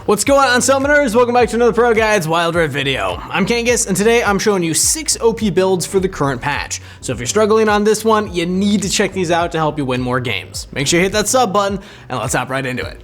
What's going on, summoners? Welcome back to another ProGuides Wild Rift video. I'm Kha'Zix, and today I'm showing you 6 OP builds for the current patch. So if you're struggling on this one, you need to check these out to help you win more games. Make sure you hit that sub button, and let's hop right into it.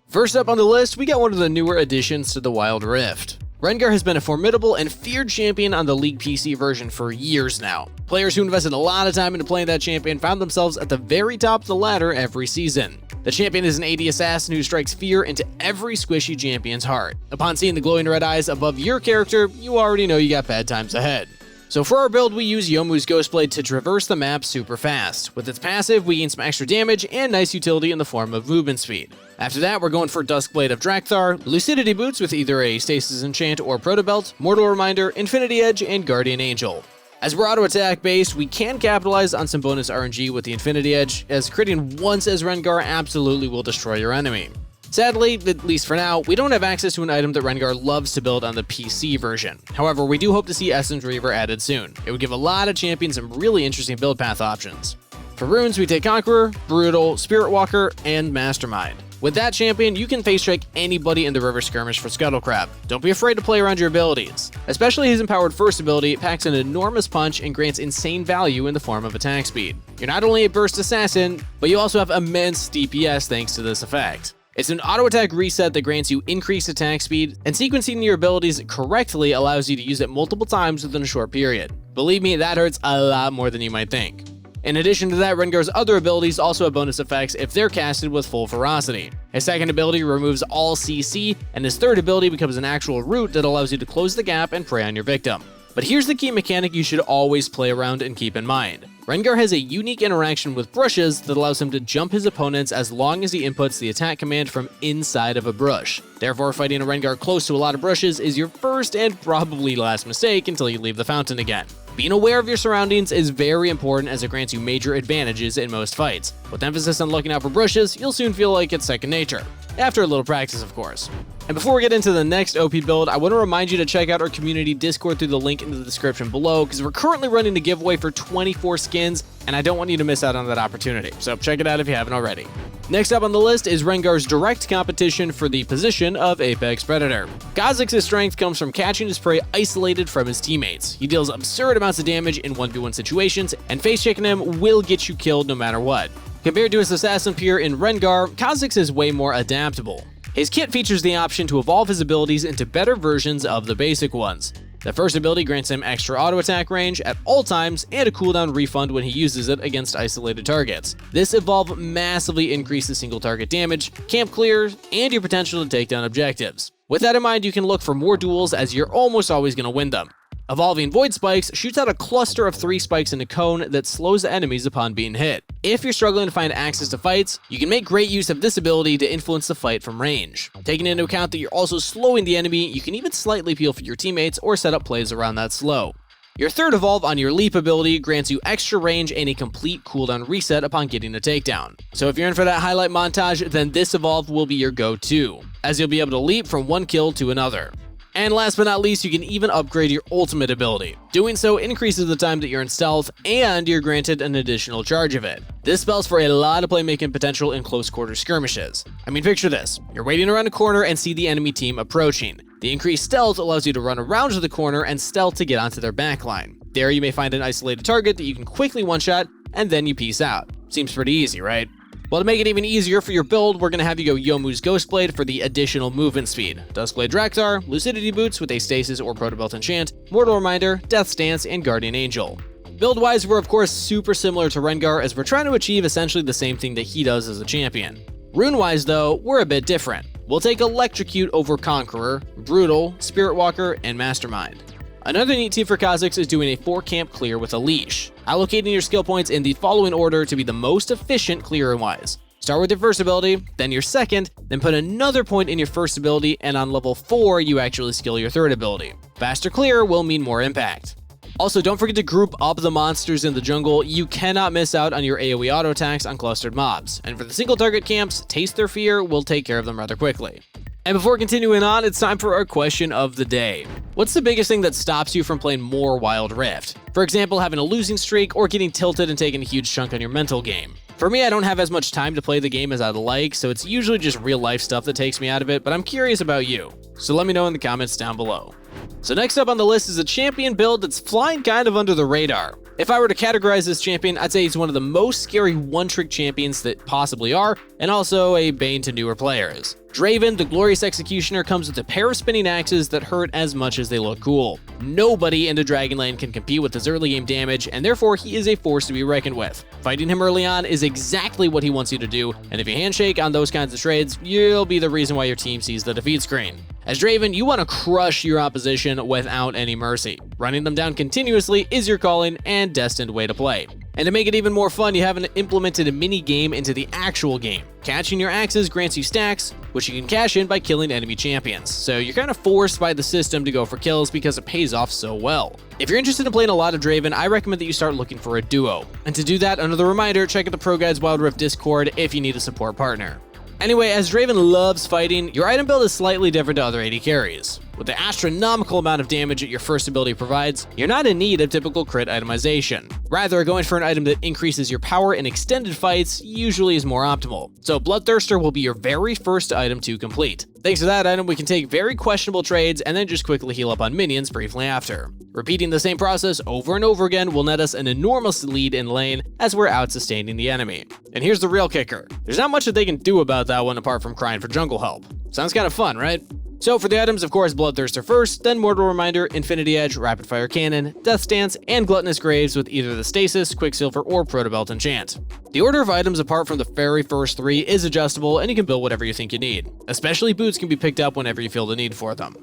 First up on the list, we got one of the newer additions to the Wild Rift. Rengar has been a formidable and feared champion on the League PC version for years now. Players who invested a lot of time into playing that champion found themselves at the very top of the ladder every season. The champion is an AD assassin who strikes fear into every squishy champion's heart. Upon seeing the glowing red eyes above your character, you already know you got bad times ahead. So for our build, we use Youmuu's Ghostblade to traverse the map super fast. With its passive, we gain some extra damage and nice utility in the form of movement speed. After that, we're going for Duskblade of Drakthar, Lucidity Boots with either a Stasis Enchant or Proto Belt, Mortal Reminder, Infinity Edge, and Guardian Angel. As we're auto attack based, we can capitalize on some bonus RNG with the Infinity Edge, as critting once as Rengar absolutely will destroy your enemy. Sadly, at least for now, we don't have access to an item that Rengar loves to build on the PC version. However, we do hope to see Essence Reaver added soon. It would give a lot of champions some really interesting build path options. For runes, we take Conqueror, Brutal, Spirit Walker, and Mastermind. With that champion, you can face strike anybody in the River Skirmish for Scuttle Crab. Don't be afraid to play around your abilities. Especially his empowered first ability packs an enormous punch and grants insane value in the form of attack speed. You're not only a burst assassin, but you also have immense DPS thanks to this effect. It's an auto attack reset that grants you increased attack speed, and sequencing your abilities correctly allows you to use it multiple times within a short period. Believe me, that hurts a lot more than you might think. In addition to that, Rengar's other abilities also have bonus effects if they're casted with full ferocity. His second ability removes all CC, and his third ability becomes an actual root that allows you to close the gap and prey on your victim. But here's the key mechanic you should always play around and keep in mind. Rengar has a unique interaction with brushes that allows him to jump his opponents as long as he inputs the attack command from inside of a brush. Therefore, fighting a Rengar close to a lot of brushes is your first and probably last mistake until you leave the fountain again. Being aware of your surroundings is very important as it grants you major advantages in most fights. With emphasis on looking out for brushes, you'll soon feel like it's second nature. After a little practice, of course. And before we get into the next OP build, I want to remind you to check out our community Discord through the link in the description below, because we're currently running a giveaway for 24 skins, and I don't want you to miss out on that opportunity, so check it out if you haven't already. Next up on the list is Rengar's direct competition for the position of Apex Predator. Kha'Zix's strength comes from catching his prey isolated from his teammates. He deals absurd amounts of damage in 1v1 situations, and face-checking him will get you killed no matter what. Compared to his assassin peer in Rengar, Kha'Zix is way more adaptable. His kit features the option to evolve his abilities into better versions of the basic ones. The first ability grants him extra auto attack range at all times and a cooldown refund when he uses it against isolated targets. This evolve massively increases single target damage, camp clears, and your potential to take down objectives. With that in mind, you can look for more duels as you're almost always going to win them. Evolving Void Spikes shoots out a cluster of 3 spikes in a cone that slows the enemies upon being hit. If you're struggling to find access to fights, you can make great use of this ability to influence the fight from range. Taking into account that you're also slowing the enemy, you can even slightly peel for your teammates or set up plays around that slow. Your third evolve on your Leap ability grants you extra range and a complete cooldown reset upon getting a takedown. So if you're in for that highlight montage, then this evolve will be your go-to, as you'll be able to leap from one kill to another. And last but not least, you can even upgrade your ultimate ability. Doing so increases the time that you're in stealth, and you're granted an additional charge of it. This spells for a lot of playmaking potential in close quarter skirmishes. I mean, picture this. You're waiting around a corner and see the enemy team approaching. The increased stealth allows you to run around to the corner and stealth to get onto their backline. There you may find an isolated target that you can quickly one-shot, and then you peace out. Seems pretty easy, right? Well, to make it even easier for your build, we're going to have you go Youmuu's Ghostblade for the additional movement speed, Duskblade Drakthar, Lucidity Boots with a Stasis or Proto Belt Enchant, Mortal Reminder, Death Stance, and Guardian Angel. Build-wise, we're of course super similar to Rengar, as we're trying to achieve essentially the same thing that he does as a champion. Rune-wise though, we're a bit different. We'll take Electrocute over Conqueror, Brutal, Spirit Walker, and Mastermind. Another neat tip for Kha'Zix is doing a 4-camp clear with a leash, allocating your skill points in the following order to be the most efficient clearing-wise. Start with your first ability, then your second, then put another point in your first ability, and on level 4, you actually skill your third ability. Faster clear will mean more impact. Also, don't forget to group up the monsters in the jungle. You cannot miss out on your AoE auto attacks on clustered mobs. And for the single target camps, Taste Their Fear will take care of them rather quickly. And before continuing on, it's time for our question of the day. What's the biggest thing that stops you from playing more Wild Rift? For example, having a losing streak or getting tilted and taking a huge chunk on your mental game. For me, I don't have as much time to play the game as I'd like, so it's usually just real life stuff that takes me out of it, but I'm curious about you, so let me know in the comments down below. So next up on the list is a champion build that's flying kind of under the radar. If I were to categorize this champion, I'd say he's one of the most scary one-trick champions that possibly are, and also a bane to newer players. Draven, the Glorious Executioner, comes with a pair of spinning axes that hurt as much as they look cool. Nobody in the Dragon Lane can compete with his early game damage, and therefore he is a force to be reckoned with. Fighting him early on is exactly what he wants you to do, and if you handshake on those kinds of trades, you'll be the reason why your team sees the defeat screen. As Draven, you want to crush your opposition without any mercy. Running them down continuously is your calling and destined way to play. And to make it even more fun, you haven't implemented a mini game into the actual game. Catching your axes grants you stacks, which you can cash in by killing enemy champions. So you're kind of forced by the system to go for kills because it pays off so well. If you're interested in playing a lot of Draven, I recommend that you start looking for a duo. And to do that, another reminder, check out the ProGuides Wild Rift Discord if you need a support partner. Anyway, as Draven loves fighting, your item build is slightly different to other AD carries. With the astronomical amount of damage that your first ability provides, you're not in need of typical crit itemization. Rather, going for an item that increases your power in extended fights usually is more optimal. So Bloodthirster will be your very first item to complete. Thanks to that item, we can take very questionable trades and then just quickly heal up on minions briefly after. Repeating the same process over and over again will net us an enormous lead in lane as we're out sustaining the enemy. And here's the real kicker. There's not much that they can do about that one apart from crying for jungle help. Sounds kind of fun, right? So for the items, of course, Bloodthirster first, then Mortal Reminder, Infinity Edge, Rapid Fire Cannon, Death Stance, and Gluttonous Graves with either the Stasis, Quicksilver, or Protobelt enchant. The order of items apart from the very first three is adjustable, and you can build whatever you think you need. Especially boots can be picked up whenever you feel the need for them.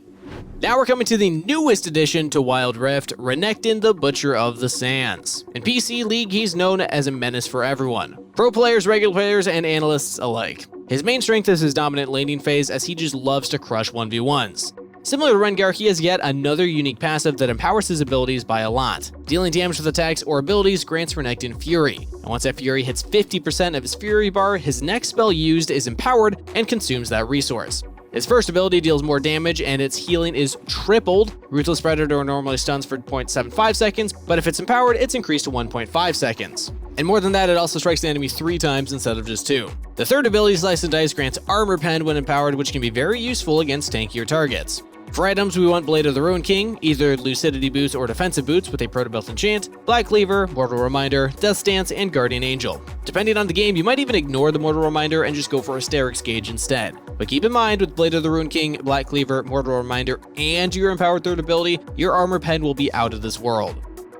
Now we're coming to the newest addition to Wild Rift, Renekton, the Butcher of the Sands. In PC League, he's known as a menace for everyone. Pro players, regular players, and analysts alike. His main strength is his dominant laning phase, as he just loves to crush 1v1s. Similar to Rengar, he has yet another unique passive that empowers his abilities by a lot. Dealing damage with attacks or abilities grants Renekton Fury. And once that Fury hits 50% of his Fury bar, his next spell used is empowered and consumes that resource. His first ability deals more damage and its healing is tripled. Ruthless Predator normally stuns for 0.75 seconds, but if it's empowered, it's increased to 1.5 seconds. And more than that, it also strikes the enemy 3 times instead of just 2. The third ability, Slice and Dice, grants Armor Pen when empowered, which can be very useful against tankier targets. For items, we want Blade of the Ruin King, either Lucidity Boots or Defensive Boots with a Protobelt enchant, Black Cleaver, Mortal Reminder, Death Stance, and Guardian Angel. Depending on the game, you might even ignore the Mortal Reminder and just go for Asterix Gauge instead. But keep in mind, with Blade of the Ruin King, Black Cleaver, Mortal Reminder, and your empowered third ability, your Armor Pen will be out of this world.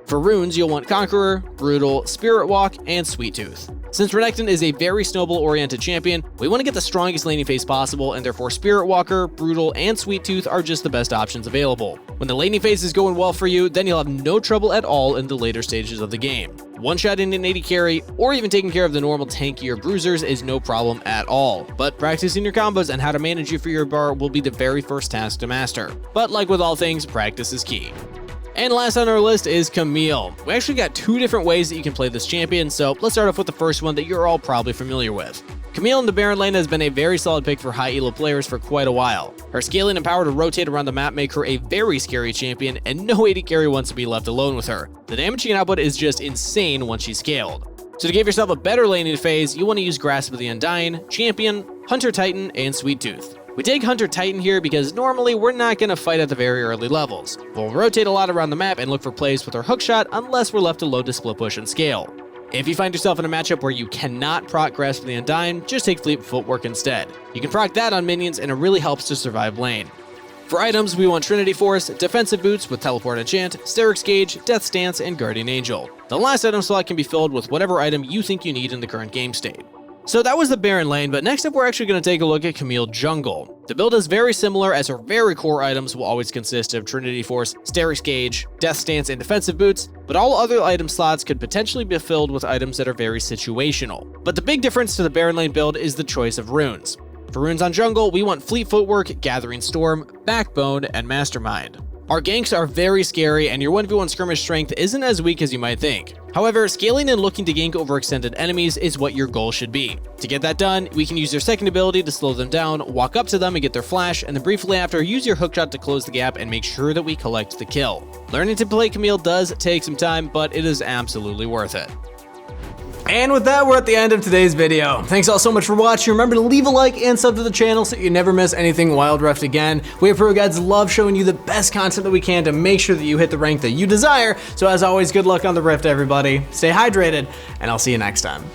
For runes, you'll want Conqueror, Brutal, Spirit Walk, and Sweet Tooth. Since Renekton is a very snowball-oriented champion, we want to get the strongest laning phase possible, and therefore Spirit Walker, Brutal, and Sweet Tooth are just the best options available. When the laning phase is going well for you, then you'll have no trouble at all in the later stages of the game. One-shotting an AD carry, or even taking care of the normal tankier bruisers is no problem at all, but practicing your combos and how to manage your Fury bar will be the very first task to master. But like with all things, practice is key. And last on our list is Camille. We actually got 2 different ways that you can play this champion, so let's start off with the first one that you're all probably familiar with. Camille in the Baron lane has been a very solid pick for high elo players for quite a while. Her scaling and power to rotate around the map make her a very scary champion, and no AD carry wants to be left alone with her. The damage she can output is just insane once she's scaled. So to give yourself a better laning phase, you want to use Grasp of the Undying, Champion, Hunter Titan, and Sweet Tooth. We take Hunter Titan here because normally we're not going to fight at the very early levels. We'll rotate a lot around the map and look for plays with our hookshot unless we're left alone to split push and scale. If you find yourself in a matchup where you cannot proc Grasp of the Undying, just take Fleet Footwork instead. You can proc that on minions and it really helps to survive lane. For items, we want Trinity Force, Defensive Boots with Teleport Enchant, Asterix Gauge, Death Stance, and Guardian Angel. The last item slot can be filled with whatever item you think you need in the current game state. So that was the Baron lane, but next up we're actually going to take a look at Camille Jungle. The build is very similar, as her very core items will always consist of Trinity Force, Asterix Gauge, Death Stance, and Defensive Boots, but all other item slots could potentially be filled with items that are very situational. But the big difference to the Baron lane build is the choice of runes. For runes on Jungle, we want Fleet Footwork, Gathering Storm, Backbone, and Mastermind. Our ganks are very scary, and your 1v1 skirmish strength isn't as weak as you might think. However, scaling and looking to gank overextended enemies is what your goal should be. To get that done, we can use your second ability to slow them down, walk up to them and get their flash, and then briefly after, use your hookshot to close the gap and make sure that we collect the kill. Learning to play Camille does take some time, but it is absolutely worth it. And with that, we're at the end of today's video. Thanks all so much for watching. Remember to leave a like and sub to the channel so you never miss anything Wild Rift again. We at ProGuides love showing you the best content that we can to make sure that you hit the rank that you desire. So as always, good luck on the Rift, everybody. Stay hydrated, and I'll see you next time.